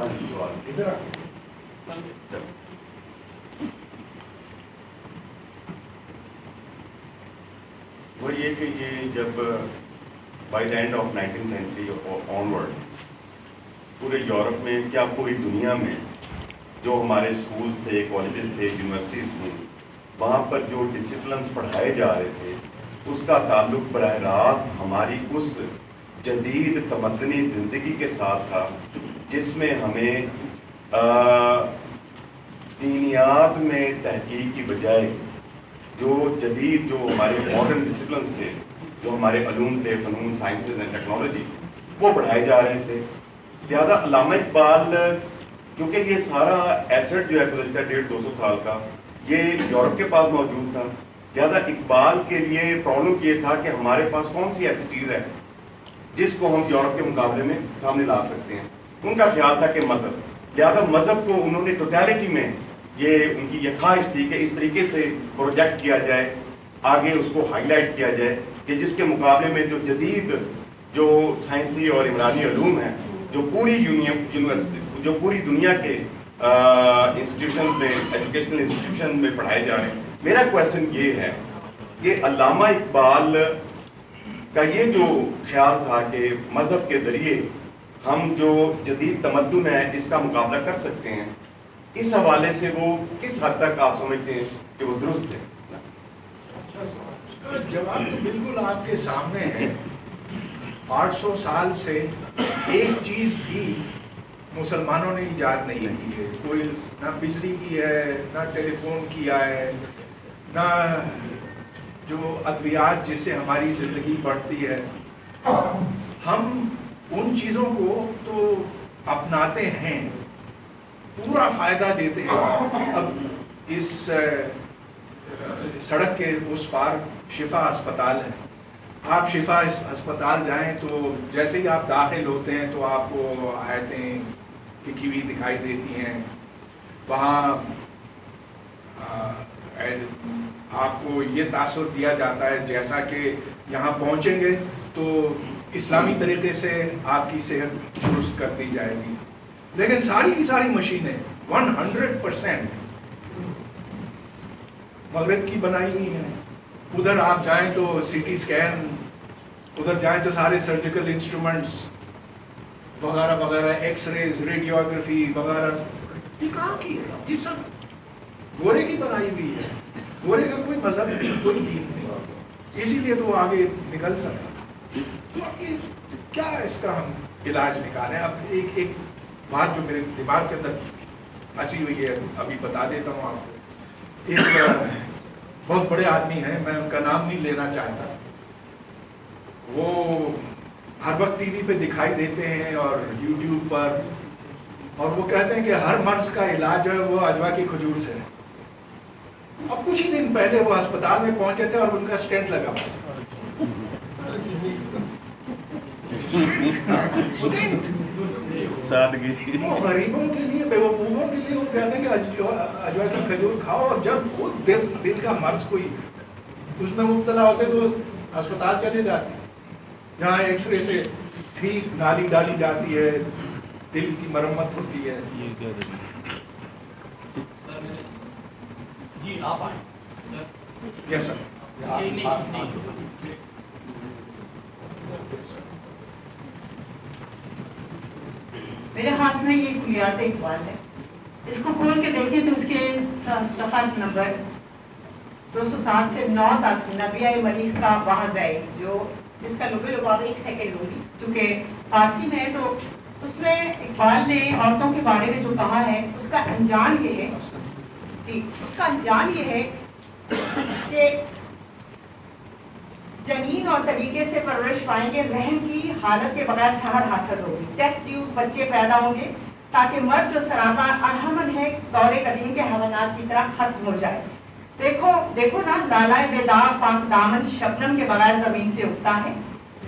وہ یہ کہ یہ جب by the and of 19th century onward پورے یورپ میں کیا پوری دنیا میں جو ہمارے اسکولس تھے، کالجز تھے، یونیورسٹیز تھیں، وہاں پر جو ڈسپلنس پڑھائے جا رہے تھے اس کا تعلق براہ راست ہماری اس جدید تمدنی زندگی کے ساتھ تھا جس میں ہمیں دینیات میں تحقیق کی بجائے جو جدید جو ہمارے ماڈرن ڈسپلنس تھے، جو ہمارے علوم تھے، فنون، سائنسز اینڈ ٹیکنالوجی، وہ پڑھائے جا رہے تھے. لہٰذا علامہ اقبال کیونکہ یہ سارا ایسٹ جو ہے گزشتہ 150-200 سال کا یہ یورپ کے پاس موجود تھا، لہٰذا اقبال کے لیے پرابلم یہ تھا کہ ہمارے پاس کون سی ایسی چیز ہے جس کو ہم یورپ کے مقابلے میں سامنے لا سکتے ہیں. ان کا خیال تھا کہ مذہب، لہٰذا مذہب کو انہوں نے ٹوٹیلٹی میں یہ ان کی یہ خواہش تھی کہ اس طریقے سے پروجیکٹ کیا جائے، آگے اس کو ہائی لائٹ کیا جائے کہ جس کے مقابلے میں جو جدید جو سائنسی اور عمرانی علوم ہیں جو پوری یونیورسٹی جو پوری دنیا کے انسٹیٹیوشن میں، ایجوکیشنل انسٹیٹیوشن میں پڑھائے جا رہے ہیں. میرا کویشچن یہ ہے کہ علامہ اقبال کا یہ جو خیال تھا کہ مذہب کے ذریعے ہم جو جدید تمدن ہے اس کا مقابلہ کر سکتے ہیں، اس حوالے سے وہ کس حد تک آپ سمجھتے ہیں کہ وہ درست ہے؟ اس کا جواب تو بالکل آپ کے سامنے ہے. 800 سال سے ایک چیز بھی مسلمانوں نے ایجاد نہیں کی ہے. کوئی نہ بجلی کی ہے، نہ ٹیلی فون کیا ہے، نہ جو ادویات جس سے ہماری زندگی بڑھتی ہے. ہم ان چیزوں کو تو اپناتے ہیں، پورا فائدہ دیتے ہیں. اب اس سڑک کے اس پار شفا اسپتال ہے. آپ شفا اسپتال جائیں تو جیسے ہی آپ داخل ہوتے ہیں تو آپ کو آیتیں لکھی ہوئی دکھائی دیتی ہیں. وہاں آپ کو یہ تاثر دیا جاتا ہے جیسا کہ یہاں پہنچیں گے تو اسلامی طریقے سے آپ کی صحت درست کر دی جائے گی. لیکن ساری کی ساری مشینیں 100% مغرب کی بنائی ہوئی ہیں. ادھر آپ جائیں تو سی ٹی اسکین، ادھر جائیں تو سارے سرجیکل انسٹرومنٹس وغیرہ وغیرہ، ایکس ریز، ریڈیوگرافی وغیرہ، یہ کہاں کی ہے؟ یہ سب گورے کی بنائی ہوئی ہے. گورے کا کوئی مذہب نہیں، کوئی دین نہیں، اسی لیے تو وہ آگے نکل سکا. تو یہ کیا اس کا ہم علاج نکالیں؟ اب ایک بات جو میرے دماغ کے اندر پھنسی ہوئی ہے ابھی بتا دیتا ہوں آپ کو. ایک بہت بڑے آدمی ہیں، میں ان کا نام نہیں لینا چاہتا. وہ ہر وقت ٹی وی پہ دکھائی دیتے ہیں اور یوٹیوب پر، اور وہ کہتے ہیں کہ ہر مرض کا علاج جو ہے وہ اجوا کی کھجور سے ہے. اب کچھ ہی دن پہلے وہ اسپتال میں پہنچے تھے اور ان کا اسٹینٹ لگا ہوا وہ غریبوں کے لیے، بیوقوفوں کے لیے. وہ کہتے ہیں کہ اجوا کی کھجور کھاؤ، اور جب خود دل کا مرض کوئی اس میں مبتلا ہوتے تو اسپتال چلے جاتے جہاں ایکس رے سے ٹھیک نالی ڈالی جاتی ہے، دل کی مرمت ہوتی ہے. جی آپ آئیں. یس سر. میرے ہاتھ میں یہ کلیات اقبال ہے. اس کو کھول کے دیکھیں تو اس کے صفحہ نمبر 207 سے 9 تک نبیہ مریخ کا واحد ہے، جو جس کا لغات 1 سیکنڈ ہوگی کیونکہ فارسی میں ہے. تو اس میں اقبال نے عورتوں کے بارے میں جو کہا ہے اس کا انجام یہ ہے، جی اس کا انجام یہ ہے کہ جنین اور طریقے سے پرورش پائیں گے، رحم کی حالت کے بغیر سحر حاصل ہوگی، ٹیسٹ ٹیوب بچے پیدا ہوں گے تاکہ مرد جو سراپا ارحمن ہے دور قدیم کے حیوانات کی طرح ختم ہو جائے. دیکھو نا، لالائے بے داغ پاک دامن شبنم کے بغیر زمین سے اگتا ہے.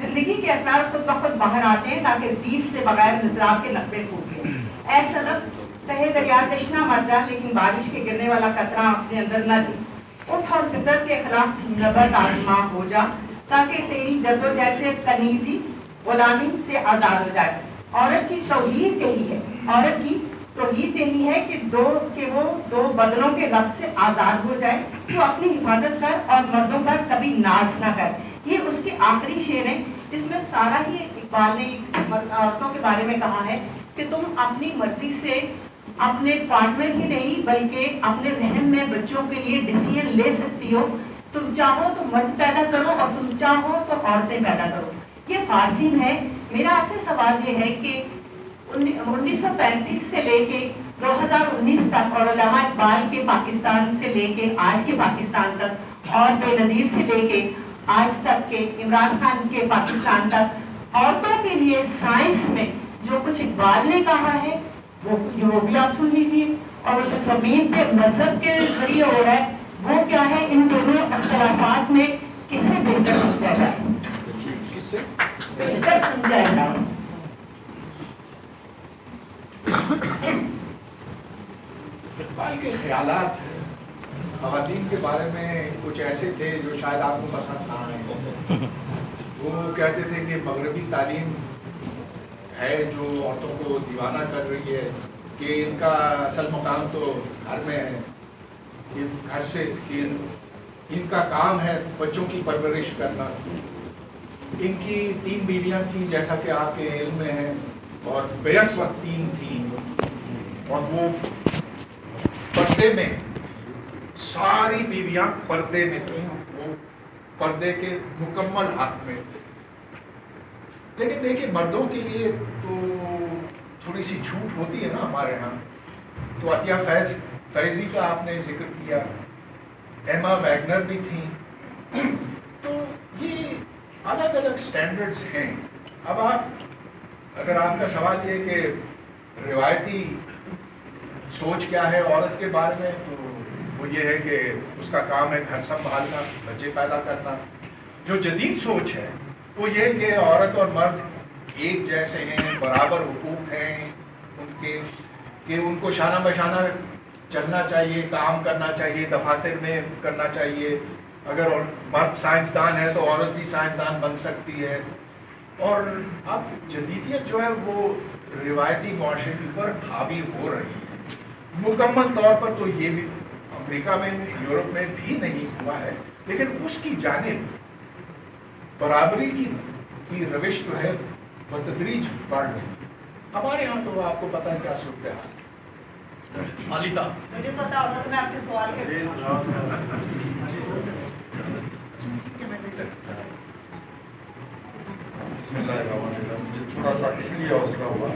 زندگی کے اسرار خود بخود باہر آتے ہیں تاکہ زیز سے بغیر مضراب کے نقبے ٹوٹیں. اے صدف تہے دریا تشنا مر جا، لیکن بارش کے گرنے والا قطرہ اپنے اندر نہ دے. اٹھ اور فطرت کے خلاف نبرد آزما ہو جا تاکہ تیری جدوجہد سے کنیزی غلامی سے آزاد ہو جائے. عورت کی توحید یہی ہے عورت کی توحید یہی ہے کہ وہ دو بدنوں کے ربط سے آزاد ہو جائے، تو اپنی حفاظت کر اور مردوں پر کبھی ناز نہ کر. یہ اس کے آخری شعر ہیں جس میں سارا ہی اقبال نے عورتوں کے بارے میں کہا ہے کہ تم اپنی مرضی سے اپنے پارٹنر ہی نہیں بلکہ اپنے رحم میں بچوں کے لیے ڈیسیژن لے سکتی ہو. تم چاہو تو مرد پیدا کرو اور تم چاہو تو عورتیں پیدا کرو. یہ فارسی میں ہے. میرا آپ سے سوال یہ ہے کہ 1935 سے لے کے 2019 تک اور علامہ اقبال کے پاکستان سے لے کے آج کے پاکستان تک اور بے نظیر سے لے کے آج تک کے عمران خان کے پاکستان تک عورتوں کے لیے سائنس میں جو کچھ اقبال نے کہا ہے وہ بھی آپ سن لیجیے، اور جو زمین پہ مذہب کے ذریعے ہو رہا ہے وہ کیا ہے. ان دونوں اختلافات میں کسے بہتر سمجھا جائے، کس سے بہتر سمجھا جائے؟ اقبال کے خیالات خواتین کے بارے میں کچھ ایسے تھے جو شاید آپ کو پسند نہ آئے. وہ کہتے تھے کہ مغربی تعلیم ہے جو عورتوں کو دیوانہ کر رہی ہے، کہ ان کا اصل مقام تو گھر میں ہے، گھر سے کہ ان کا کام ہے بچوں کی پرورش کرنا. ان کی 3 بیویاں تھیں جیسا کہ آپ کے علم میں ہے، اور بیک وقت 3 تھیں، اور وہ پردے میں ساری بیویاں پردے میں تھیں، وہ پردے کے مکمل حق میں تھے. لیکن دیکھیے مردوں کے لیے تو تھوڑی سی چھوٹ ہوتی ہے نا ہمارے ہاں. تو عطیہ فیضی کا آپ نے ذکر کیا، ایما ویگنر بھی تھیں. تو یہ الگ الگ سٹینڈرڈز ہیں. اب اگر آپ کا سوال یہ کہ روایتی سوچ کیا ہے عورت کے بارے میں، تو وہ یہ ہے کہ اس کا کام ہے گھر سنبھالنا، بچے پیدا کرنا. جو جدید سوچ ہے وہ یہ کہ عورت اور مرد ایک جیسے ہیں، برابر حقوق ہیں ان کے، کہ ان کو شانہ بشانہ چلنا چاہیے، کام کرنا چاہیے، دفاتر میں کرنا چاہیے. اگر مرد سائنسدان ہے تو عورت بھی سائنسدان بن سکتی ہے. اور اب جدیدیت جو ہے وہ روایتی معاشرے پر حاوی ہو رہی ہے. مکمل طور پر تو یہ بھی امریکہ میں یورپ میں بھی نہیں ہوا ہے، لیکن اس کی جانب برابری کی روش جو ہے بتدریج بڑھ رہی ہے. ہمارے ہاں تو آپ کو پتہ ہے کیا صورتحال ہے. مالیتا مجھے پتا ہوتا تو میں آپ سے سوال بسم اللہ الرحمن الرحیم. مجھے تھوڑا سا اس لیے حوصلہ ہوا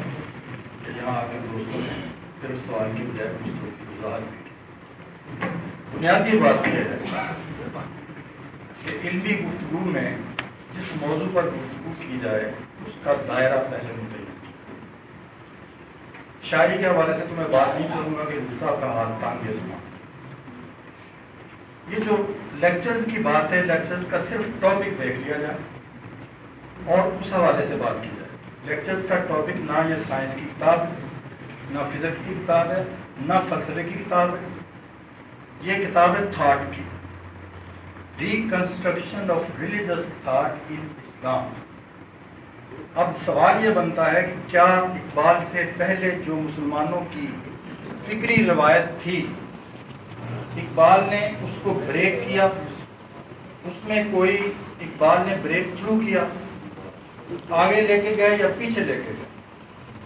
کہ یہاں آ کے دوستوں نے صرف سوال کی بجائے کچھ تھوڑی سی وضاحت دی. بنیادی بات یہ ہے کہ علمی گفتگو میں جس موضوع پر گفتگو کی جائے اس کا دائرہ پہلے متعین. شاعری کے حوالے سے تو میں بات نہیں کروں گا کہ صاحب کا ہاتھ تانگ اسما. یہ جو لیکچرز کی بات ہے، لیکچرز کا صرف ٹاپک دیکھ لیا جائے اور اس حوالے سے بات کی جائے. لیکچرز کا ٹاپک نہ یہ سائنس کی کتاب ہے، نہ فزکس کی کتاب ہے، نہ فلسفے کی کتاب ہے. یہ کتاب ہے تھاٹ کی، reconstruction of religious thought in Islam. اب سوال یہ بنتا ہے کہ کیا اقبال سے پہلے جو مسلمانوں کی فکری روایت تھی، اقبال نے اس کو بریک کیا؟ اس میں کوئی اقبال نے بریک تھرو کیا، آگے لے کے گئے یا پیچھے لے کے گئے؟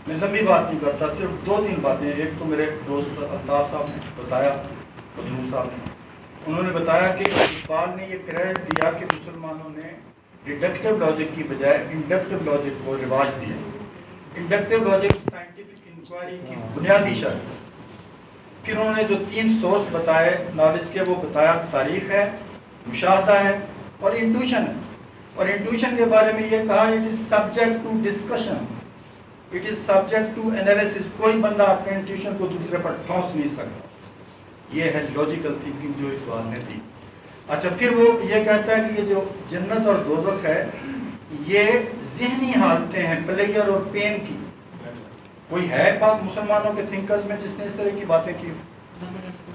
میں لمبی بات نہیں کرتا، صرف 2-3 باتیں. ایک تو میرے دوست الطاف صاحب نے بتایا، حضور صاحب نے، انہوں نے بتایا کہ اقبال نے یہ کریڈٹ دیا کہ مسلمانوں نے ڈیڈکٹیو لاجک کی بجائے انڈکٹیو لاجک کو رواج دیا. انڈکٹیو لاجک سائنٹیفک انکوائری کی بنیادی شرط. پھر انہوں نے جو 3 سورس بتائے نالج کے، وہ بتایا تاریخ ہے، مشاہدہ ہے اور انٹویشن ہے. اور انٹویشن کے بارے میں یہ کہا it is subject to discussion, it is subject to analysis. کوئی بندہ اپنے انٹویشن کو دوسرے پر ٹھونس نہیں سکتا. یہ ہے لاجیکل تھنکنگ جو اقبال نے دی. اچھا، پھر وہ یہ کہتا ہے کہ یہ جو جنت اور دوزخ ہے یہ ذہنی حالتیں ہیں، پلیئر اور پین کی. کوئی ہے بات مسلمانوں کے تھنکرز میں جس نے اس طرح کی باتیں کی؟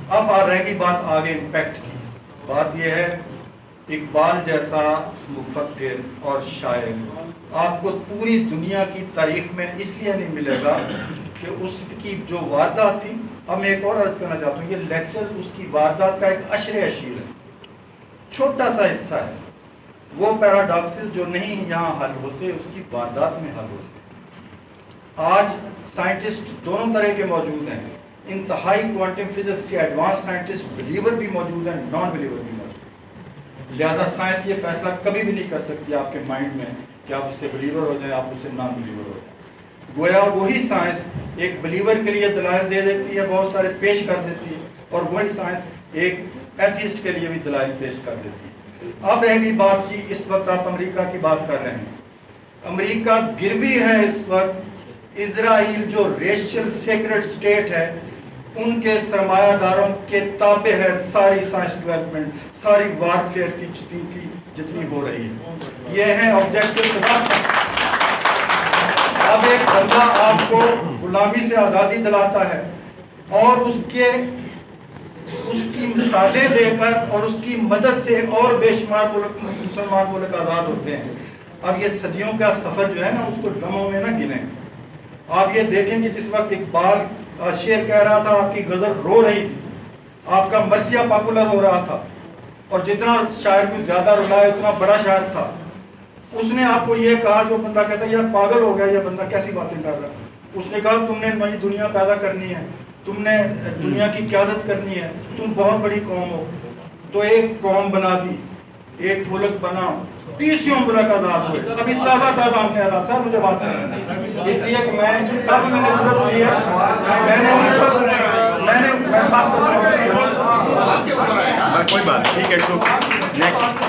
اب رہ گئی بات آگے امپیکٹ کی. بات یہ ہے اقبال جیسا مفکر اور شاعر آپ کو پوری دنیا کی تاریخ میں اس لیے نہیں ملے گا کہ کہ اس کی جو واردات تھی، اب میں ایک اور عرض کرنا چاہتا ہوں، یہ لیکچر اس کی واردات کا ایک اشر اشیر ہے، چھوٹا سا حصہ ہے، وہ پیراڈاکسز جو نہیں یہاں حل ہوتے اس کی واردات میں حل ہوتے ہیں۔ آج سائنٹسٹ دونوں طرح کے موجود ہیں، انتہائی کوانٹم فزکس کے ایڈوانس سائنٹسٹ بلیور بھی موجود ہیں، نان بلیور بھی موجود ہیں، لہذا سائنس یہ فیصلہ کبھی بھی نہیں کر سکتی آپ کے مائنڈ میں کہ آپ اس سے بلیور ہو جائیں، آپ اس سے نان بلیور ہو جائیں۔ گویا وہی سائنس ایک بلیور کے لیے دلائل دے دیتی ہے، بہت سارے پیش کر دیتی ہے، اور وہی سائنس ایک ایتھیسٹ کے لیے بھی دلائل پیش کر دیتی ہے۔ اب رہ گئی بات کی، اس وقت آپ امریکہ کی بات کر رہے ہیں، امریکہ گروی ہے اس وقت، اسرائیل جو ریشل سیکرٹ سٹیٹ ہے ان کے سرمایہ داروں کے تابع ہے ساری سائنس ڈیولپمنٹ، ساری وارفیئر کی جتنی ہو رہی ہے، یہ ہے آبجیکٹو۔ اب ایک بندہ آپ کو غلامی سے آزادی دلاتا ہے اور اس کی مثالیں دے کر اور اس کی مدد سے اور بے شمار مسلمان ملک آزاد ہوتے ہیں۔ اب یہ صدیوں کا سفر جو ہے نا، اس کو لمحوں میں نہ گنیں۔ آپ یہ دیکھیں کہ جس وقت اقبال شعر کہہ رہا تھا، آپ کی غزل رو رہی تھی، آپ کا مرثیہ پاپولر ہو رہا تھا، اور جتنا شاعر کو زیادہ رلائے اتنا بڑا شاعر تھا، اس نے آپ کو یہ کہا، جو بندہ کہتا ہے یہ پاگل ہو گیا، یہ بندہ کیسی باتیں کر رہا ہے، اس نے کہا تم نے نئی دنیا پیدا کرنی ہے، تم نے دنیا کی قیادت کرنی ہے، تم بہت بڑی قوم ہو، تو ایک قوم بنا دی، ایک ملک بنا، 30 ملک آزاد ہوئے، ابھی تازہ ہم نے آزاد، سر مجھے بات کرنا ہے، اس لیے کہ میں سب میں نے ضرورت دی ہے، میں نے پاس کوئی بات ٹھیک ہے، نیکسٹ۔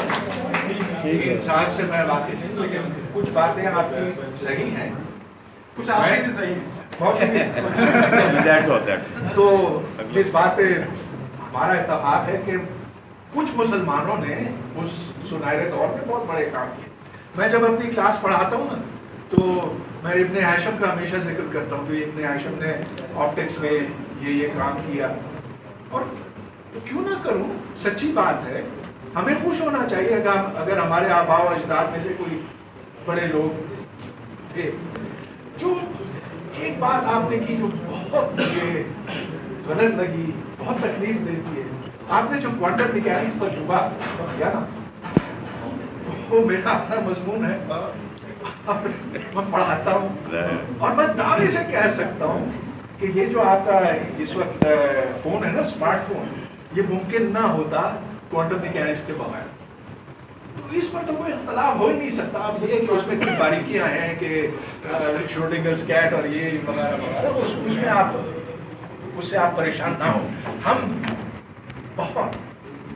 ان صاحب سے میں واقف ہوں، لیکن کچھ باتیں آپ کی صحیح ہیں، کچھ آپ کی صحیح ہیں۔ تو جس بات پہ ہمارا اتفاق ہے کہ کچھ مسلمانوں نے اس سنہرے دور میں بہت بڑے کام کیے۔ میں جب اپنی کلاس پڑھاتا ہوں نا، تو میں ابن ہاشم کا ہمیشہ ذکر کرتا ہوں کہ ابن ہاشم نے آپٹکس میں یہ کام کیا، اور کیوں نہ کروں، سچی بات ہے، ہمیں خوش ہونا چاہیے اگر ہمارے آباء و اجداد میں سے کوئی بڑے لوگ تھے۔ جو ایک بات آپ نے کی جو بہت مجھے غلط لگی، بہت تکلیف دیتی ہے، آپ نے جو کوانٹم میکینکس پر جملہ کیا نا، وہ میرا اپنا مضمون ہے، میں پڑھاتا ہوں، اور میں دعوے سے کہہ سکتا ہوں کہ یہ جو آپ کا اس وقت فون ہے نا، اسمارٹ فون، یہ ممکن نہ ہوتا کوانٹم میکینکس کے بغیر۔ تو اس پر تو کوئی اختلاف ہو ہی نہیں سکتا۔ اب یہ کہ اس میں کچھ باریکیاں ہیں کہ شروڈنگرز کیٹ اور یہ وغیرہ وغیرہ، اس میں اس سے آپ پریشان نہ ہو۔ ہم بہت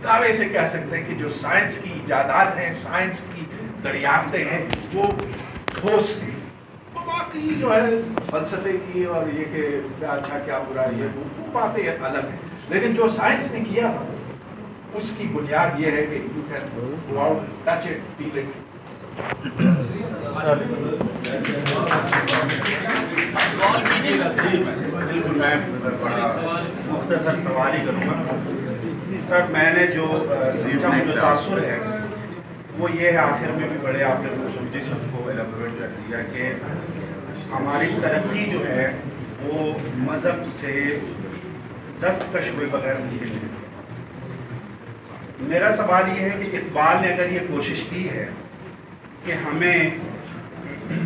دعوے سے کہہ سکتے ہیں کہ جو سائنس کی ایجادات ہیں، سائنس کی دریافتیں ہیں، وہ ٹھوس ہیں۔ باقی جو ہے فلسفے کی اور یہ کہ کیا اچھا کیا برا، یہ وہ باتیں الگ ہیں، لیکن جو سائنس نے کیا اس کی بنیاد یہ ہے کہ you can go out, touch it, feel it. بالکل، میں مختصر سوال ہی کروں گا سر۔ میں نے جو تاثر ہے وہ یہ ہے، آخر میں بھی بڑے آپ نے خوبصورتی سے اس کو ایلیبوریٹ کر دیا کہ ہماری ترقی جو ہے وہ مذہب سے دستکش ہوئے بغیر ممکن نہیں۔ میرا سوال یہ ہے کہ اقبال نے اگر یہ کوشش کی ہے کہ ہمیں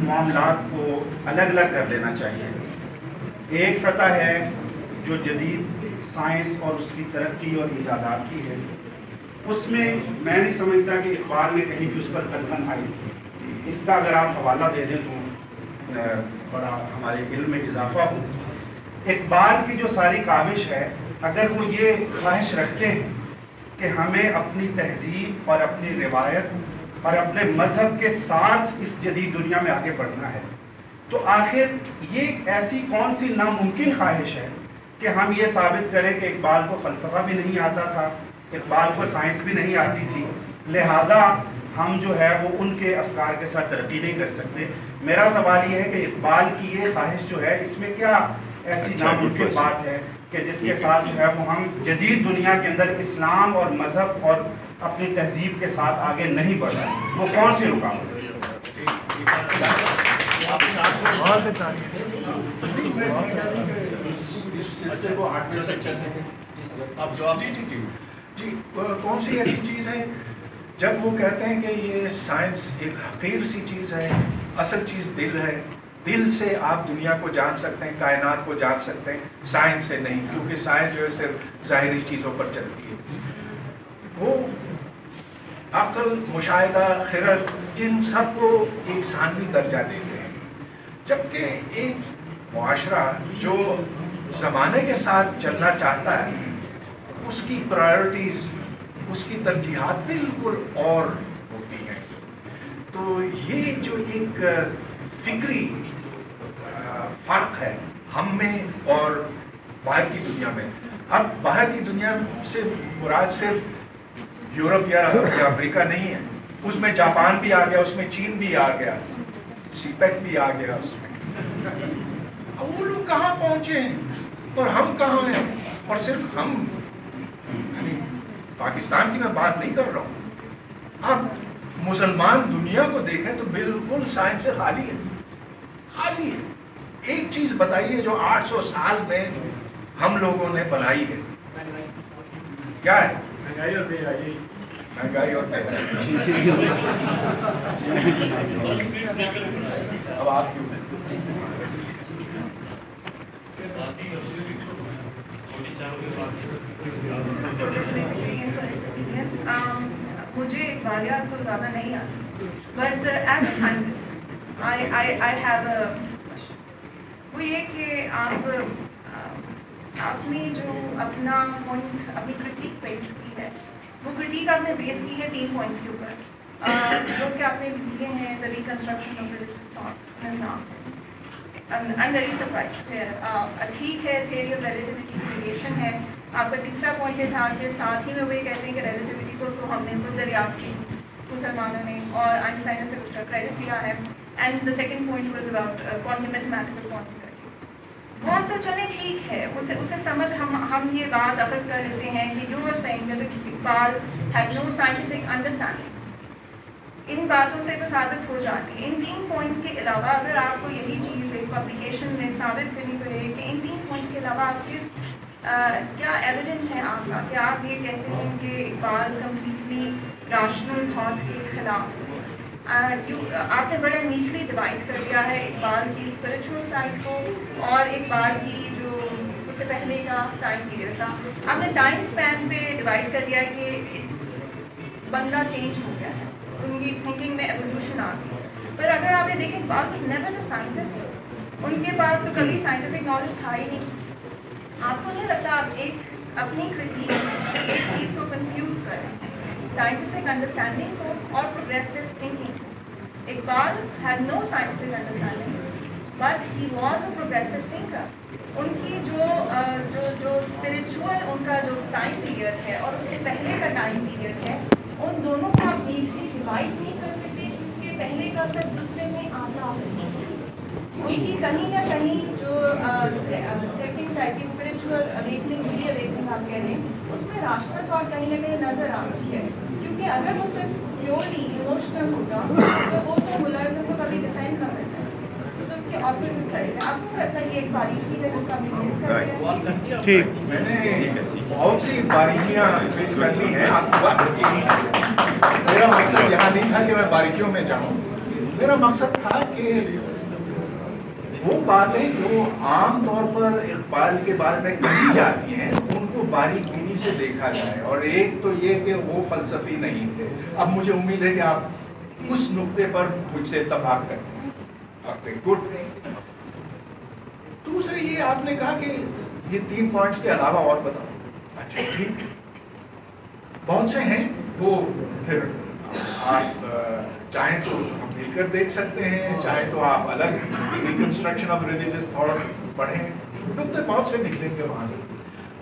معاملات کو الگ الگ کر لینا چاہیے، ایک سطح ہے جو جدید سائنس اور اس کی ترقی اور ایجادات کی ہے، اس میں میں نہیں سمجھتا کہ اقبال نے کہیں بھی اس پر کلپن آئی۔ اس کا اگر آپ حوالہ دے دیں تو بڑا ہمارے علم میں اضافہ ہو۔ اقبال کی جو ساری کاوش ہے، اگر وہ یہ خواہش رکھتے ہیں کہ ہمیں اپنی تہذیب اور اپنی روایت اور اپنے مذہب کے ساتھ اس جدید دنیا میں آگے بڑھنا ہے، تو آخر یہ ایسی کون سی ناممکن خواہش ہے کہ ہم یہ ثابت کریں کہ اقبال کو فلسفہ بھی نہیں آتا تھا، اقبال کو سائنس بھی نہیں آتی تھی، لہٰذا ہم جو ہے وہ ان کے افکار کے ساتھ ترقی نہیں کر سکتے۔ میرا سوال یہ ہے کہ اقبال کی یہ خواہش جو ہے، اس میں کیا ایسی ناممکن بات ہے کہ جس کے ساتھ جو ہے وہ ہم جدید دنیا کے اندر اسلام اور مذہب اور اپنی تہذیب کے ساتھ آگے نہیں بڑھ رہے، وہ کون سی رکاوٹ ہے؟ سلسلے کو 8 بجے تک چلنے دیں. آپ جواب جی کون سی ایسی چیز ہے جب وہ کہتے ہیں کہ یہ سائنس ایک حقیر سی چیز ہے, اصل چیز دل ہے, دل سے آپ دنیا کو جان سکتے ہیں, کائنات کو جان سکتے ہیں, سائنس سے نہیں, کیونکہ سائنس جو ہے صرف ظاہری چیزوں پر چلتی ہے. وہ عقل, مشاہدہ, خرد, ان سب کو ایک ثانوی درجہ دیتے ہیں, جبکہ ایک معاشرہ جو زمانے کے ساتھ چلنا چاہتا ہے اس کی پرائرٹیز, اس کی ترجیحات بالکل اور ہوتی ہیں. تو یہ جو ایک فکری فرق ہے ہم میں اور باہر کی دنیا میں. اب باہر کی دنیا سے مراد صرف یورپ یا امریکہ نہیں ہے, اس میں جاپان بھی آ گیا, اس میں چین بھی آ گیا, سی پیک بھی آ گیا اس میں. اب وہ لوگ کہاں پہنچے ہیں اور ہم کہاں ہیں؟ اور صرف ہم, یعنی پاکستان کی میں بات نہیں کر رہا ہوں, اب مسلمان دنیا کو دیکھیں تو بالکل سائنس سے خالی ہے, خالی ہے. ایک چیز بتائیے جو 800 سال میں ہم لوگوں نے بنائی ہے, کیا ہے؟ مہنگائی اور بے حیائی. مہنگائی اور بے حیائی. اب آپ کیوں مجھے اقبالیات تو زیادہ نہیں آتی, but as a scientist I have a وہ یہ کہ آپ اپنی جو اپنا پوائنٹ, اپنی کرٹیک پیش کی ہے, وہ کرٹیک آپ نے بیس کی ہے 3 پوائنٹس کے اوپر جو کہ آپ نے لکھے ہیں, the reconstruction of religious thought in Islam سے. I'm very surprised. ٹھیک ہے, theory of relativity کی ریلیشن ہے. آپ کا تیسرا پوائنٹ یہ تھا کہ ساتھ ہی میں وہ یہ کہتے ہیں کہ ریلیٹیوٹی کو تو ہم نے خود دریافت کی مسلمانوں نے, اور آئنسٹائن نے اس کا کریڈٹ دیا ہے. And the second point was about quantum mathematical quantum. بہت تو چلے ٹھیک ہے, اسے سمجھ ہم یہ بات اخذ کر لیتے ہیں کہ you are seeing that Iqbal had no scientific understanding. ان باتوں سے تو ثابت ہو جاتی ہے. ان 3 پوائنٹس کے علاوہ اگر آپ کو یہی چیز ایک پبلیکیشن میں ثابت کرنی پڑے کہ ان 3 پوائنٹس کے علاوہ آپ کیا ایویڈنس ہے آپ کا کہ آپ یہ کہتے ہیں کہ اقبال کمپلیٹلی راشنل تھاٹ کے خلاف. آپ نے بڑا نیٹلی ڈیوائڈ کر دیا ہے اقبال کی اسپرچل سائڈ کو اور اقبال کی جو اس سے پہلے کا ٹائم پیریڈ تھا, آپ نے ٹائم اسپین پہ ڈیوائڈ کر دیا کہ بندہ چینج ہو گیا ہے, ان کی تھنکنگ میں ایولیوشن آ گئی. پر اگر آپ یہ دیکھیں Iqbal was never a scientist, ان کے پاس تو کبھی سائنٹیفک نالج تھا ہی نہیں. آپ کو نہیں لگتا آپ ایک اپنی کرٹیک ایک چیز کو کنفیوز کریں, سائنٹیفک انڈرسٹینڈنگ کو اور پروگریسو تھنکنگ کو. Iqbal had no scientific understanding but he was a progressive thinker. ان کی جو اسپرچل ان کا جو ٹائم پیریڈ ہے اور اس سے پہلے کا ٹائم پیریڈ ہے, ان دونوں کو آپ نیچلی ڈیوائڈ نہیں کر سکتے کیونکہ پہلے کا سب دوسرے میں آتا ہے. ان کی کہیں نہ کہیں جو سیکنڈ ٹائپ کی اسپرچل اویکننگ, ری اویکننگ آپ کہہ لیں, اس میں راشنل تھاٹ کہیں نہ کہیں نظر آ رہی ہے. کیونکہ اگر وہ صرف پیورلی ایموشنل ہوتا تو وہ تو ملازم کو کبھی ڈیفینڈ کر دیتا ہے, تو اس کے آپوزٹ کرے گا. آپ کو لگتا ہے یہ ایک باریکی ہے جس کا ہم مس کر رہے ہیں. ٹھیک, میں نے بہت سی باریکیاں مس کر لی ہیں, آپ کی بات میرا مقصد یہاں نہیں تھا کہ میں باریکیوں میں جاؤں. میرا مقصد تھا کہ وہ باتیں جو عام طور پر اقبال کے بارے میں کہی جاتی ہیں ان کو باریک بینی سے دیکھا جائے. اور ایک تو یہ کہ وہ فلسفی نہیں تھے. اب مجھے امید ہے کہ آپ اس نقطے پر مجھ سے اتفاق کرتے ہیں. گڈ. دوسری یہ آپ نے کہا کہ یہ 3 پوائنٹس کے علاوہ اور بتاؤ. اچھا ٹھیک, بہت سے ہیں, وہ پھر آپ چاہیں تو مل کر دیکھ سکتے ہیں, چاہیں تو آپ الگ ریکنسٹرکشن آف ریلیجیس تھاٹ پڑھیں, نقطے بہت سے نکلیں گے وہاں سے.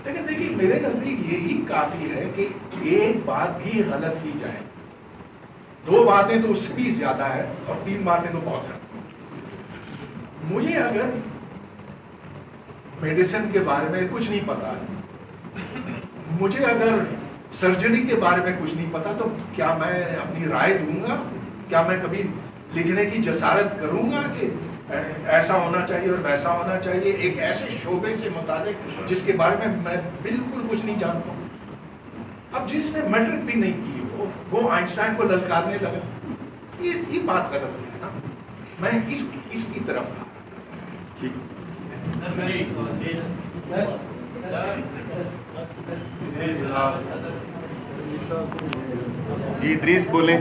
لیکن دیکھیے میرے نزدیک یہی کافی ہے کہ ایک بات بھی غلط کی جائے. 2 باتیں تو اس سے بھی زیادہ ہے اور 3 باتیں تو بہت ہیں. مجھے اگر میڈیسن کے بارے میں کچھ نہیں پتا, مجھے اگر سرجری کے بارے میں کچھ نہیں پتا, تو کیا میں اپنی رائے دوں گا؟ کیا میں کبھی لکھنے کی جسارت کروں گا کہ ایسا ہونا چاہیے اور ویسا ہونا چاہیے، ایک ایسے شعبے سے متعلق جس کے بارے میں بالکل کچھ نہیں جانتا ہوں. اب جس نے میٹرک بھی نہیں کی وہ آئنسٹائن کو للکارنے لگا، یہ بات غلط ہے نا. میں اس کی طرف تھا. جی ادریس بولیں.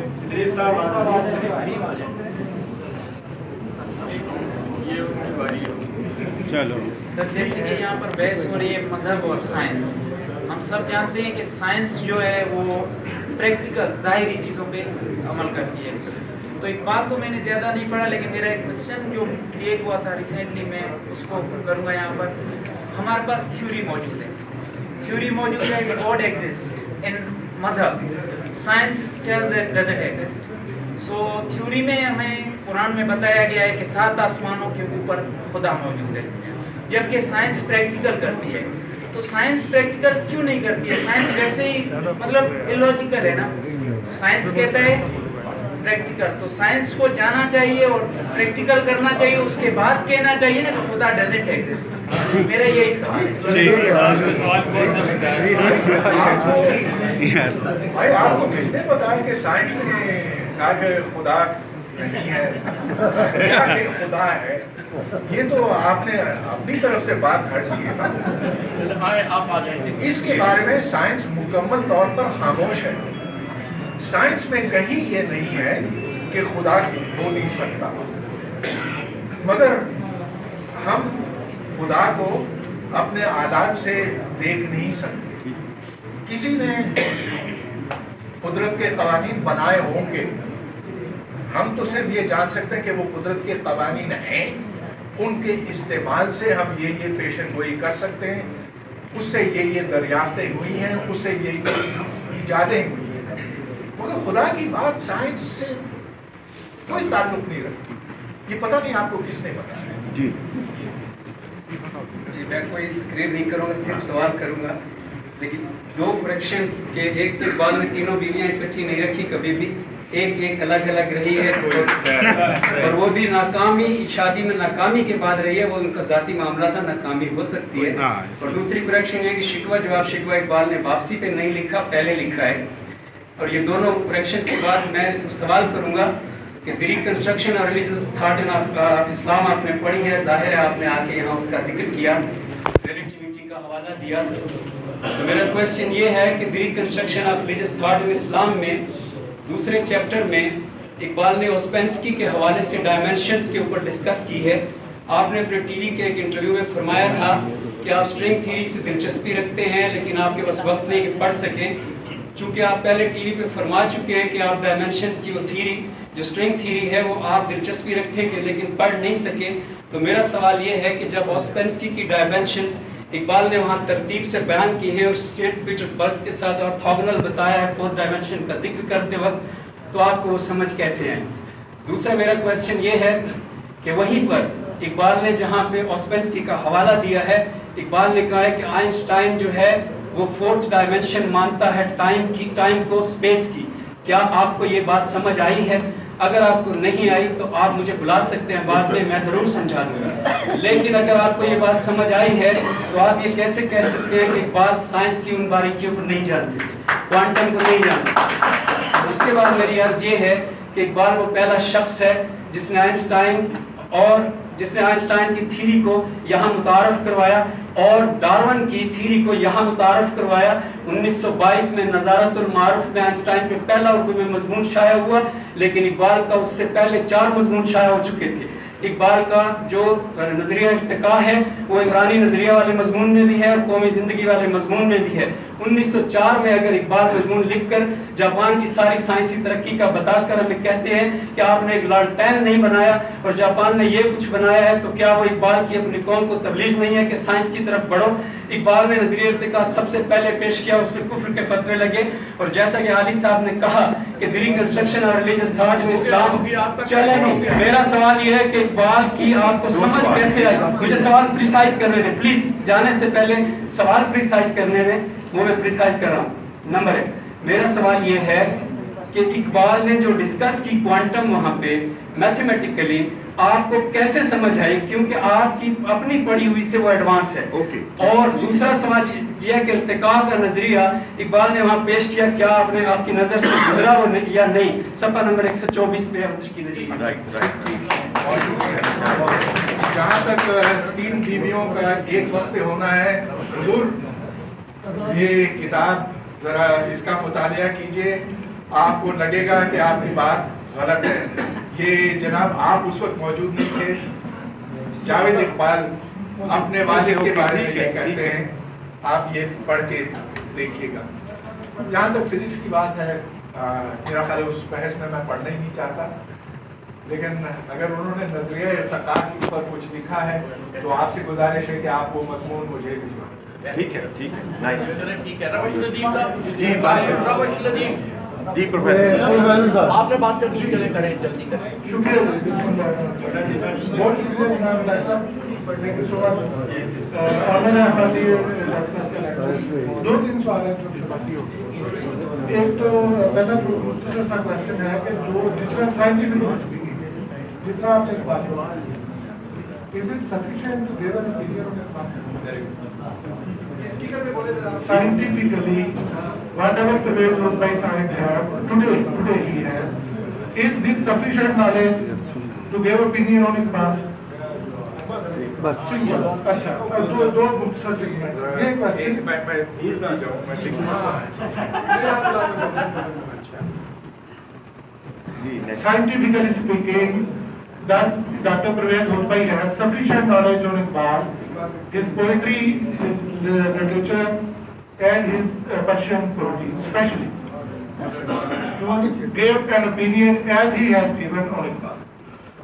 چلو سر جیسے کہ یہاں پر بحث ہو رہی ہے مذہب اور سائنس، ہم سب جانتے ہیں کہ سائنس جو ہے وہ پریکٹیکل ظاہری چیزوں پہ عمل کرتی ہے. تو اقبال کو میں نے زیادہ نہیں پڑھا، لیکن میرا ایک کوشچن جو کریٹ ہوا تھا ریسنٹلی، میں اس کو کروں گا یہاں پر. ہمارے پاس تھیوری موجود ہے، تھیوری موجود ہے کہ گاڈ ایگزسٹ ان مذہب، science tells that doesn't exist. So theory میں ہمیں قرآن میں بتایا گیا ہے کہ 7 آسمانوں کے اوپر خدا موجود ہے، جبکہ سائنس پریکٹیکل کرتی ہے. تو سائنس پریکٹیکل کیوں نہیں کرتی ہے؟ سائنس ویسے ہی مطلب الوجیکل ہے نا. سائنس کہتا ہے پریکٹیکل، تو سائنس کو جانا چاہیے اور پریکٹیکل کرنا چاہیے، اس کے بعد کہنا چاہیے نا کہ خدا ڈزنٹ ایگزسٹ. میرا یہی سوال ہے. بھائی آپ کو کس نے بتایا کہ سائنس نے کہا کہ خدا نہیں ہے یا کہ خدا ہے؟ یہ تو آپ نے اپنی طرف سے بات کر لی ہے نا. اس کے بارے میں سائنس مکمل طور پر خاموش ہے. سائنس میں کہیں یہ نہیں ہے کہ خدا ہو نہیں سکتا، مگر ہم خدا کو اپنے آلات سے دیکھ نہیں سکتے. کسی نے قدرت کے قوانین بنائے ہوں گے، ہم تو صرف یہ جان سکتے ہیں کہ وہ قدرت کے قوانین ہیں، ان کے استعمال سے ہم یہ پیشن گوئی کر سکتے ہیں، اس سے یہ دریافتیں ہوئی ہیں، اس سے یہ ایجادیں ہوئی ہیں. مگر خدا کی بات سائنس سے کوئی تعلق نہیں رکھتی. یہ پتہ نہیں آپ کو کس نے بتایا. جی جی میں کوئی تقریر نہیں کروں گا، صرف سوال کروں گا. لیکن 2 کریکشنز کے ایک کے بعد میں تینوں بیویاں اکٹھی نہیں رکھی کبھی بھی، ایک الگ الگ رہی ہے اور وہ بھی ناکامی، شادی میں ناکامی کے بعد رہی ہے. وہ ان کا ذاتی معاملہ تھا، ناکامی ہو سکتی ہے. اور دوسری کریکشن ہے کہ شکوہ جواب شکوہ اقبال نے واپسی پہ نہیں لکھا، پہلے لکھا ہے. اور یہ دونوں کریکشنز کے بعد میں سوال کروں گا کہ دی ریکنسٹرکشن اور ریلیجیس تھاٹ آف اسلام آپ نے پڑھی ہے، ظاہر ہے آپ نے آ کے یہاں اس کا ذکر کیا، ریلیٹیوٹی کا حوالہ دیا. تو میرا کوشچن یہ ہے کہ the reconstruction of religious thought in Islam میں دوسرے چیپٹر میں اقبال نے اوسپینسکی کے حوالے سے ڈائمینشنز کے اوپر ڈسکس کی ہے. آپ نے اپنے ٹی وی کے ایک انٹرویو میں فرمایا تھا کہ آپ اسٹرنگ تھیوری سے دلچسپی رکھتے ہیں، لیکن آپ کے پاس وقت نہیں کہ پڑھ سکیں. چونکہ آپ پہلے ٹی وی پہ فرما چکے ہیں کہ آپ ڈائمینشنز کی وہ تھیوری جو اسٹرنگ تھیوری ہے وہ آپ دلچسپی رکھتے ہیں لیکن پڑھ نہیں سکے. تو میرا سوال یہ ہے کہ جب اوسپینسکی کی ڈائمینشنز اقبال نے وہاں ترتیب سے بیان کی ہے اور سینٹ پیٹر برگ کے ساتھ آرتھوگونل بتایا ہے 4th ڈائمینشن کا ذکر کرتے وقت، تو آپ کو وہ سمجھ کیسے ہیں؟ دوسرا میرا کویسچن یہ ہے کہ وہیں پر اقبال نے جہاں پہ اوسپینسکی کا حوالہ دیا ہے، اقبال نے کہا ہے کہ آئنسٹائن جو ہے وہ 4th ڈائمینشن مانتا ہے ٹائم کو، اسپیس کی. کیا آپ کو یہ بات سمجھ آئی ہے؟ اگر آپ کو نہیں آئی تو آپ مجھے بلا سکتے ہیں بعد میں ضرور سمجھا دوں گا. لیکن اگر آپ کو یہ بات سمجھ آئی ہے تو آپ یہ کیسے کہہ سکتے ہیں کہ اقبال سائنس کی ان باریکیوں کو نہیں جانتے، کوانٹم کو نہیں جانتے؟ اس کے بعد میری عرض یہ ہے کہ اقبال وہ پہلا شخص ہے جس نے آئنسٹائن کی تھیوری کو یہاں متعارف کروایا اور ڈارون کی تھیوری کو یہاں متعارف کروایا. 1922 میں نظارت المعارف میں آئنسٹائن پہ پہلا اردو میں مضمون شائع ہوا، لیکن اقبال کا اس سے پہلے 4 مضمون شائع ہو چکے تھے. اقبال کا جو نظریہ ارتقاء ہے وہ عمرانی نظریہ والے مضمون میں بھی ہے اور قومی زندگی والے مضمون میں بھی ہے. 1904 میں اگر اقبال مضمون لکھ کر جاپان کی ساری سائنسی ترقی کا بتا کر ہمیں کہتے ہیں کہ آپ نے ایک لالٹین نہیں بنایا اور جاپان نے یہ کچھ بنایا ہے، تو کیا وہ اقبال کی اپنی قوم کو تبلیغ نہیں ہے کہ سائنس کی طرف بڑھو؟ اقبال نے نظریہ ارتقاء سب سے پہلے پیش کیا، اس پہ کفر کے فتوے لگے. اور جیسا کہ عالی صاحب نے کہا کہ دی ریکنسٹرکشن اور ریلیجیس تھاٹ ان اسلام، چلے جی میرا سوال یہ ہے کہ اقبال کی آپ کو سمجھ کیسے آئی؟ مجھے سوال پریسائز کرنے دیں پلیز، جانے سے پہلے سوال پریسائز کرنے دیں، وہ میں پریسائز کر رہا ہوں. نمبر 1 میرا سوال یہ ہے کہ اقبال نے جو ڈسکس کی کوانٹم وہاں پہ میتھمیٹیکلی آپ کو کیسے سمجھ آئی، کیونکہ آپ کی اپنی پڑھی ہوئی سے وہ ایڈوانس ہے. اور دوسرا سوال یہ کہ ارتقاء کا نظریہ اقبال نے وہاں پیش کیا، کیا آپ نے آپ کی نظر سے گزرا وہ یا نہیں؟ صفحہ نمبر 124 پہ تشکیل جہاں تک 3 بیویوں کا ایک وقت پہ ہونا ہے، حضور یہ کتاب ذرا اس کا مطالعہ کیجئے، آپ کو لگے گا کہ آپ کی بات غلط ہے. یہ جناب آپ اس وقت موجود نہیں تھے. جاوید اقبال اپنے والد کے بارے میں یہ کہتے ہیں، آپ یہ پڑھ کے دیکھیے گا. جہاں تک فزکس کی بات ہے، میرا خیال اس بحث میں پڑھنا ہی نہیں چاہتا، لیکن اگر انہوں نے نظریہ ارتقاء کے اوپر کچھ لکھا ہے تو آپ سے گزارش ہے کہ آپ وہ مضمون مجھے بھیجوائیں. ٹھیک ہے، ٹھیک ہے، ٹھیک ہے. روش ندیم صاحب جی بات روش ندیم جی پروفیسر آپ نے بات کرنی چلے کریں، جلدی کریں. شکریہ، بہت شکریہ جناب ڈاکٹر صاحب، تھینک یو سو مچ. اور میں نے خالی ڈاکٹر صاحب کے لیکچر 2-3 سوال ہیں جو باقی ہوگی. ایک تو پہلا جو مختصر سا کوشچن ہے کہ جو جتنا سائنٹیفک اسپیکنگ جتنا آپ نے بات کرا، is it sufficient to give an opinion on that بات؟ Scientifically, whatever prevails on by science have today he has, is this sufficient knowledge to give opinion on Iqbal? اچھا دو مختصر سیگمنٹ. یہ question میں بھول نہ جاؤں، میں scientifically speaking, does Dr. Pervez Hoodbhai has sufficient knowledge on Iqbal, his poetry, his literature, and his Persian poetry, especially, to give an opinion as he has given on Iqbal?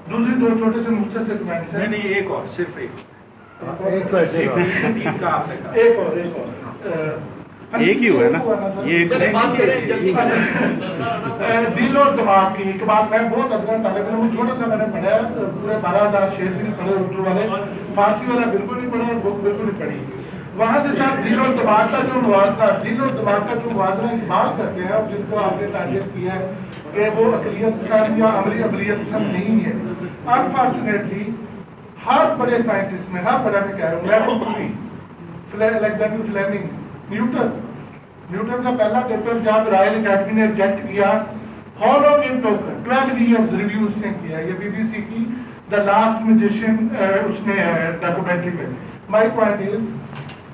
دوسری دو چھوٹے سے مختصر سے کمنٹس ہیں. نہیں ایک اور، صرف ایک کا آپ نے کہا. ایک ہی ہوا ہے نا یہ دل اور دماغ کی ایک بات. میں بہت ادنا طالب علم، تھوڑا سا میں نے پڑھا ہے، پورے 12,000 شعر بھی نہیں پڑھے اردو والے، فارسی والا بالکل نہیں پڑھا اور بک بالکل نہیں پڑھی. وہاں سے صاحب دل اور دماغ کا جو موازنہ اقبال کرتے ہیں، اور جن کو آپ نے ٹارگیٹ کیا ہے کہ وہ اقلیت پسند یا عملی اقلیت پسند نہیں ہے. انفارچونیٹلی ہر بڑے سائنٹسٹ میں، ہر بڑا میں کہہ رہا ہوں، میں خود بھی الیگزینڈر فلیمنگ، نیوٹن کا پہلا پیپر جب رائل اکیڈمی نے ریجیکٹ کیا، ہال آف ان ٹوکن 12 ایئرز ریویو اس نے کیا. یہ بی بی سی کی دا لاسٹ میوزیشین اس میں ہے ڈاکومنٹری میں. مائی پوائنٹ از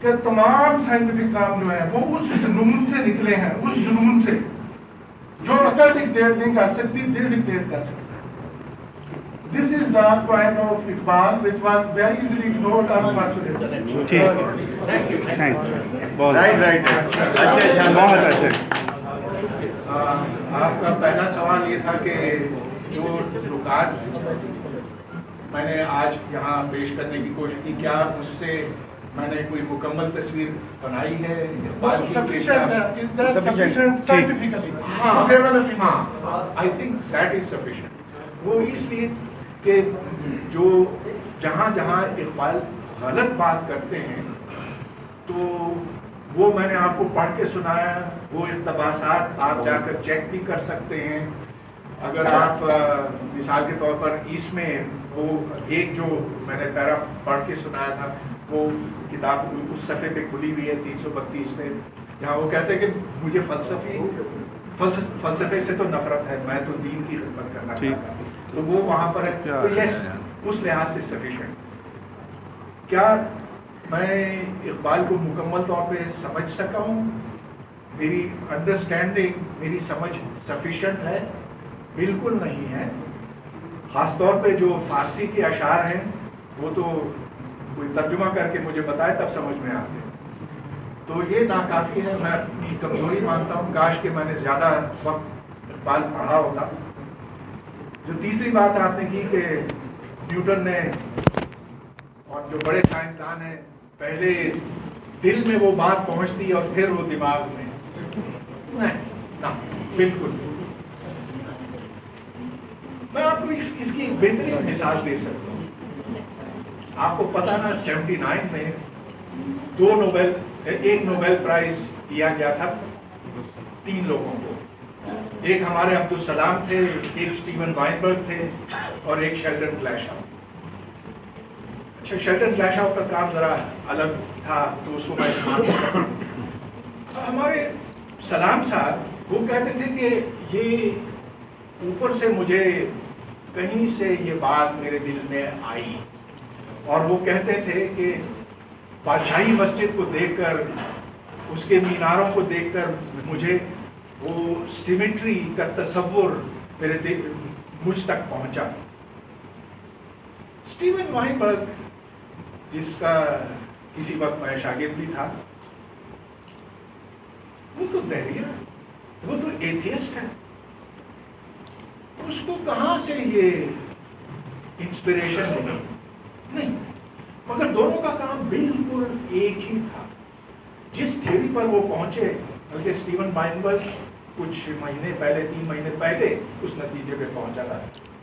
کہ تمام سائنٹیفک کام جو ہے وہ اس جنون سے نکلے ہیں، اس جنون سے جو عقل ڈکٹیٹ نہیں کر سکتی، دل ڈکٹیٹ کر سکتا ہے. This is the point of Iqbal which was very easily ignored unfortunately. آپ کا پہلا سوال یہ تھا کہ جو نکات میں نے آج یہاں پیش کرنے کی کوشش کی، کیا اس سے میں نے کوئی مکمل تصویر بنائی ہے اقبال کی؟ I think that is sufficient. وہ اس لیے کہ جو جہاں جہاں اقبال غلط بات کرتے ہیں تو وہ میں نے آپ کو پڑھ کے سنایا. وہ اقتباسات آپ جا کر چیک بھی کر سکتے ہیں. اگر آپ مثال کے طور پر اس میں وہ ایک جو میں نے پیرا پڑھ کے سنایا تھا، وہ کتاب اس صفحے پہ کھلی ہوئی ہے 332 پہ، جہاں وہ کہتے ہیں کہ مجھے فلسفے سے تو نفرت ہے، میں تو دین کی خدمت کرنا چاہتا ہوں. تو وہ وہاں پر ہے. تو یس، اس لحاظ سے سفیشینٹ. کیا میں اقبال کو مکمل طور پہ سمجھ سکا ہوں؟ میری انڈرسٹینڈنگ، میری سمجھ سفیشینٹ ہے؟ بالکل نہیں ہے. خاص طور پہ جو فارسی کے اشعار ہیں وہ تو کوئی ترجمہ کر کے مجھے بتائے تب سمجھ میں آتے. تو یہ ناکافی ہے. میں اپنی کمزوری مانتا ہوں، کاش کہ میں نے زیادہ وقت اقبال پڑھا ہوتا. جو تیسری بات آپ نے کی کہ نیوٹن نے اور جو بڑے سائنسدان ہیں پہلے دل میں وہ بات پہنچتی اور پھر وہ دماغ میں، نہیں، بالکل. میں آپ کو اس کی ایک بہترین مثال دے سکتا ہوں. آپ کو پتا نا 79 میں ایک نوبیل پرائز دیا گیا تھا 3 لوگوں کو. ایک ہمارے عبدالسلام تھے، ایک اسٹیون وائنبرگ تھے اور ایک شیلڈن گلیشاؤ. اچھا، شیلڈن گلیشاؤ کا کام ذرا الگ تھا تو اس کو میں ہمارے سلام صاحب وہ کہتے تھے کہ یہ اوپر سے مجھے کہیں سے یہ بات میرے دل میں آئی، اور وہ کہتے تھے کہ بادشاہی مسجد کو دیکھ کر، اس کے میناروں کو دیکھ کر مجھے وہ سیمیٹری کا تصور مجھ تک پہنچا. اسٹیون وائنبرگ جس کا کسی وقت میں شاگرد بھی تھا، وہ تو دہریہ، وہ تو ایتھیسٹ ہے، اس کو کہاں سے یہ انسپریشن ملی؟ نہیں، مگر دونوں کا کام بالکل ایک ہی تھا. جس تھیوری پر وہ پہنچے، بلکہ اسٹیون وائنبرگ کچھ مہینے پہلے، 3 مہینے پہلے اس نتیجے پہ پہنچا تھا.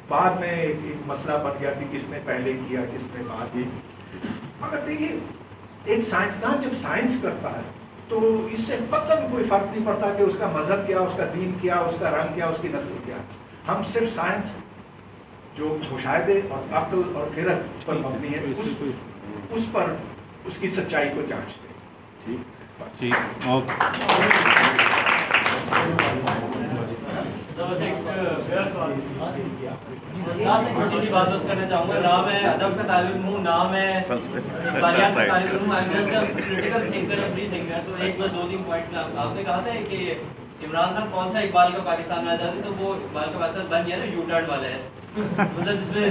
بعد میں ایک مسئلہ بن گیا کہ کس نے پہلے کیا، کس نے بعد کی. مگر دیکھیے، ایک سائنسدان جب سائنس کرتا ہے تو اس سے قطعاً کوئی فرق نہیں پڑتا کہ اس کا مذہب کیا، اس کا دین کیا، اس کا رنگ کیا، اس کی نسل کیا. ہم صرف سائنس جو مشاہدے اور عقل اور فطرت پر مبنی ہے، اس پر اس کی سچائی کو جانچتے ہیں. ٹھیک، اوکے. بات کرنا چاہوں گا. نام ہے ادب کا طالب علم ہوں، نام ہے اقبالیات کا طالب علم ہوں. Political thinker, free thinker. تو ایک بس 2-3 پوائنٹ آپ نے کہا تھا کہ عمران خان کون سا اقبال کا پاکستان میں آ جاتے، تو وہ اقبال کا پاکستان بن گیا نا، یو ٹرن والا ہے، مطلب جس میں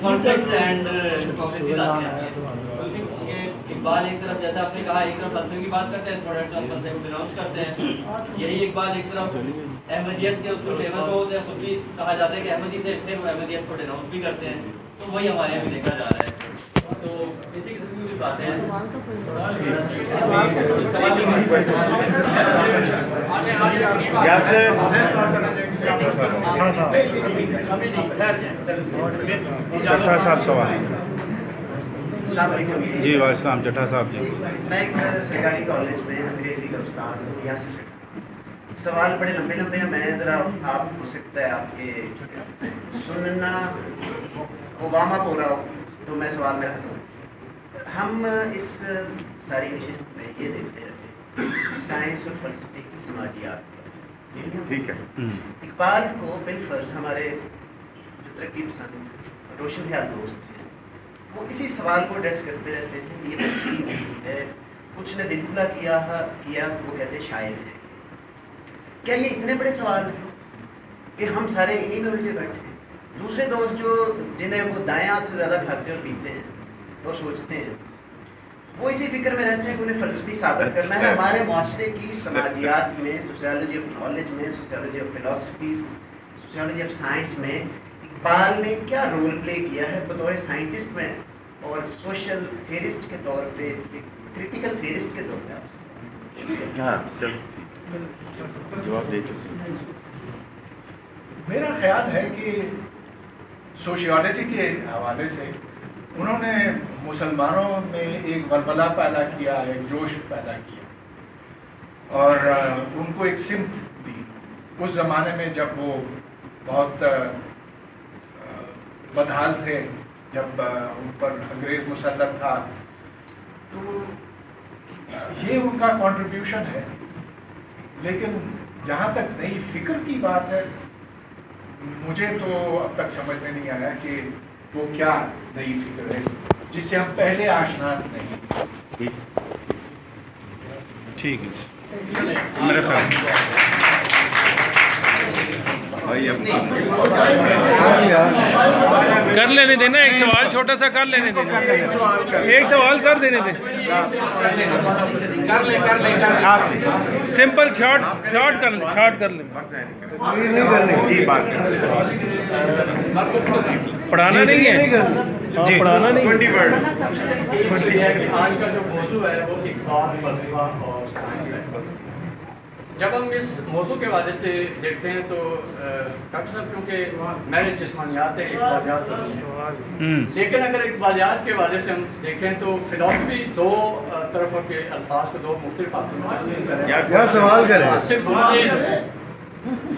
کانفلکٹس اینڈ ہپوکریسیز آتی ہیں. اقبال ایک طرف، جیسا آپ نے کہا، ایک طرف فلسفے کی بات کرتے ہیں، تھوڑا فلسفے کو ڈیناؤنس کرتے ہیں. یہی اقبال ایک طرف احمدیت کے اصول فیمس ہوتے ہیں، خود بھی کہا جاتا ہے کہ احمدی تھے، پھر وہ احمدیت کو ڈیناؤنس بھی کرتے ہیں. تو وہی ہمارے یہاں بھی دیکھا جا رہا ہے. تو اسی قسم کی بھی باتیں ہیں. صاحب سوال. جی وعلیکم السلام. چٹھا صاحب جی. میں ایک سرکاری کالج میں انگریزی کا استاد ہوں. سوال بڑے لمبے لمبے ہیں، میں ذرا آپ ہو سکتا ہے آپ کے سننا اوباما پورا ہو تو میں سوال میں رکھتا ہوں. ہم اس ساری نشست میں یہ دیکھتے رہتے سائنس اور فلسفے کی سماجیات. ٹھیک ہے. اقبال کو بالفرض ہمارے جو ترقی پسند روشن خیال دوست ہیں، وہ اسی سوال کو ایڈریس کرتے رہتے تھے کہ یہ فلسفی نہیں ہے. کچھ نے دل کھلا کیا وہ کہتے شاعر ہیں. کیا یہ اتنے بڑے سوال ہیں کہ ہم سارے انہی میں الجھے بیٹھے ہیں؟ دوسرے دوست جو جنہیں وہ دائیں ہاتھ سے زیادہ کھاتے اور پیتے ہیں اور سوچتے ہیں، وہ اسی فکر میں رہتے ہیں کہ انہیں فلسفی ثابت کرنا ہے. ہمارے معاشرے کی سماجیات میں، سوشیالوجی آف نالج میں، sociology of philosophy, sociology of science میں اقبال نے کیا رول پلے کیا ہے بطور سائنٹسٹ میں اور سوشل تھیورسٹ کے طور پہ، کریٹیکل تھیورسٹ کے طور پہ؟ ہاں چلو جواب دے چکے. میرا خیال ہے کہ سوشیالوجی کے حوالے سے انہوں نے مسلمانوں میں ایک ولولہ پیدا کیا، ایک جوش پیدا کیا، اور ان کو ایک سمت دی. اس زمانے میں جب وہ بہت بدحال تھے، جب ان پر انگریز مسلط تھا، تو یہ ان کا کنٹریبیوشن ہے. لیکن جہاں تک نئی فکر کی بات ہے، مجھے تو اب تک سمجھ میں نہیں آیا کہ وہ کیا نئی فکر ہے جس سے ہم پہلے آشنا نہیں. ٹھیک ہے میرا خیال. کر لینے دینا، ایک سوال چھوٹا سا کر لینے دینا، ایک سوال کر دینے دیں. سمپل شارٹ کر لیں. پڑھانا نہیں ہے جی، پڑھانا نہیں. آج کا جو موضوع ہے وہ اقبال، فلسفہ اور سائنس ہے. جب ہم اس موضوع کے حوالے سے دیکھتے ہیں تو ڈاکٹر صاحب کیونکہ میرے جسمانیات ہے، اقبالیات ہوتی ہیں، لیکن اگر اقبالیات کے حوالے سے ہم دیکھیں تو فلاسفی دو طرفوں کے الفاظ کو دو مختلف حالتوں میں تقسیم کریں. سوال کریں.